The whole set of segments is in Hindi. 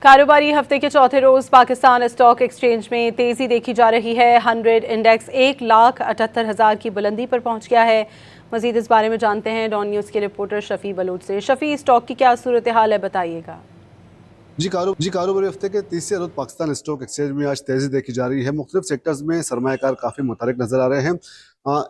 कारोबारी हफ्ते के चौथे रोज पाकिस्तान स्टॉक एक्सचेंज में तेजी देखी जा रही है। 100 इंडेक्स 1,78,000 की बुलंदी पर पहुंच गया है। मजीद इस बारे में जानते हैं डॉन न्यूज़ के रिपोर्टर शफी बलूच से। शफी, स्टॉक की क्या सूरत हाल है, बताइएगा। कारोबारी हफ्ते के तीसरे रोज पाकिस्तान स्टॉक एक्सचेंज में आज तेजी देखी जा रही है। मुख्तलिफ सेक्टर्स में सरमायाकार काफ़ी मुतहरिक नजर आ रहे हैं।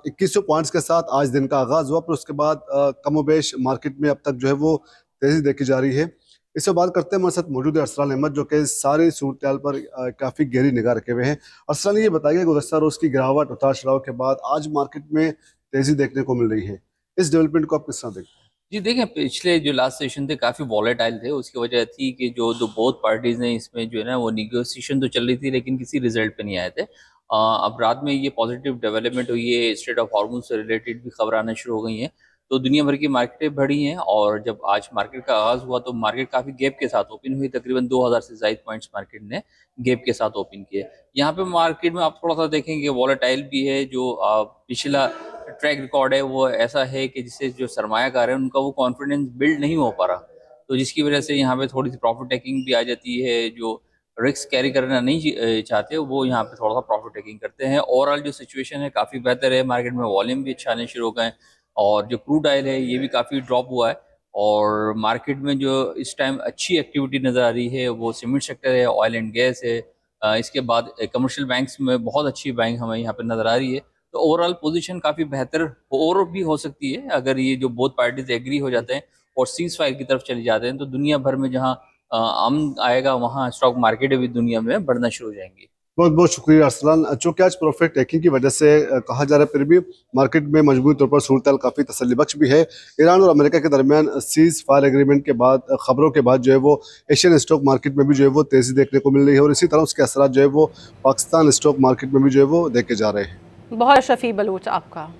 2100 पॉइंट्स के साथ आज दिन का आगाज हुआ, पर उसके बाद कमोबेश मार्केट में अब तक जो है वो तेजी देखी जा रही है। इससे बात करते हैं, हमारे साथ मौजूद है अरसलान अहमद, जो कि सारी सूरत पर काफ़ी गहरी निगाह रखे हुए हैं। अरसलान, ये बताइए, गुज़श्ता रोज की गिरावट उतार चढ़ाव के बाद आज मार्केट में तेजी देखने को मिल रही है। इस डेवलपमेंट को आप किस तरह देखते हैं? जी देखें, पिछले जो लास्ट सेशन थे काफ़ी वॉलेटाइल थे। उसकी वजह थी कि जो दो बोथ पार्टीज़ ने इसमें जो है ना वो निगोसिएशन तो चल रही थी, लेकिन किसी रिजल्ट पे नहीं आए थे। अब रात में ये पॉजिटिव डेवलपमेंट हुई है, स्ट्रेट ऑफ हॉर्मुज़ से रिलेटेड भी खबर आना शुरू हो गई हैं, तो दुनिया भर की मार्केटें बढ़ी हैं। और जब आज मार्केट का आगाज़ हुआ तो मार्केट काफ़ी गैप के साथ ओपन हुई, तकरीबन 2000 से ज़ायद पॉइंट्स मार्केट ने गैप के साथ ओपन किए। यहाँ पे मार्केट में आप थोड़ा सा देखेंगे वॉलेटाइल भी है। जो पिछला ट्रैक रिकॉर्ड है वो ऐसा है कि जिससे जो सरमायाकार है उनका वो कॉन्फिडेंस बिल्ड नहीं हो पा रहा, तो जिसकी वजह से यहाँ पे थोड़ी सी प्रॉफिट टेकिंग भी आ जाती है। जो रिस्क कैरी करना नहीं चाहते वो यहाँ पे थोड़ा सा प्रॉफिट टेकिंग करते हैं। ओवरऑल जो सिचुएशन है काफ़ी बेहतर है, मार्केट में वॉल्यूम भी अच्छा आने शुरू हो गए हैं, और जो क्रूड ऑयल है ये भी काफ़ी ड्रॉप हुआ है। और मार्केट में जो इस टाइम अच्छी एक्टिविटी नज़र आ रही है वो सीमेंट सेक्टर है, ऑयल एंड गैस है। इसके बाद कमर्शियल बैंक्स में बहुत अच्छी बैंक हमें यहाँ पे नज़र आ रही है। तो ओवरऑल पोजीशन काफ़ी बेहतर और भी हो सकती है अगर ये जो बोथ पार्टीज एग्री हो जाते हैं और सीज फायर की तरफ चले जाते हैं, तो दुनिया भर में जहाँ अमन आएगा वहाँ स्टॉक मार्केट भी दुनिया में बढ़ना शुरू हो जाएंगी। बहुत बहुत शुक्रिया अरसलान। चूँकि आज प्रॉफिट टेकिंग की वजह से कहा जा रहा है, फिर भी मार्केट में मजबूत तौर पर सूरत काफ़ी तसल्ली बख्श भी है। ईरान और अमेरिका के दरमियान सीज फायर एग्रीमेंट के बाद खबरों के बाद जो है वो एशियन स्टॉक मार्केट में भी जो है वो तेज़ी देखने को मिल रही है, और इसी तरह उसके असरा जो है वो पाकिस्तान स्टॉक मार्केट में भी जो है वो देखे जा रहे हैं। बहुत शफी बलूच आपका।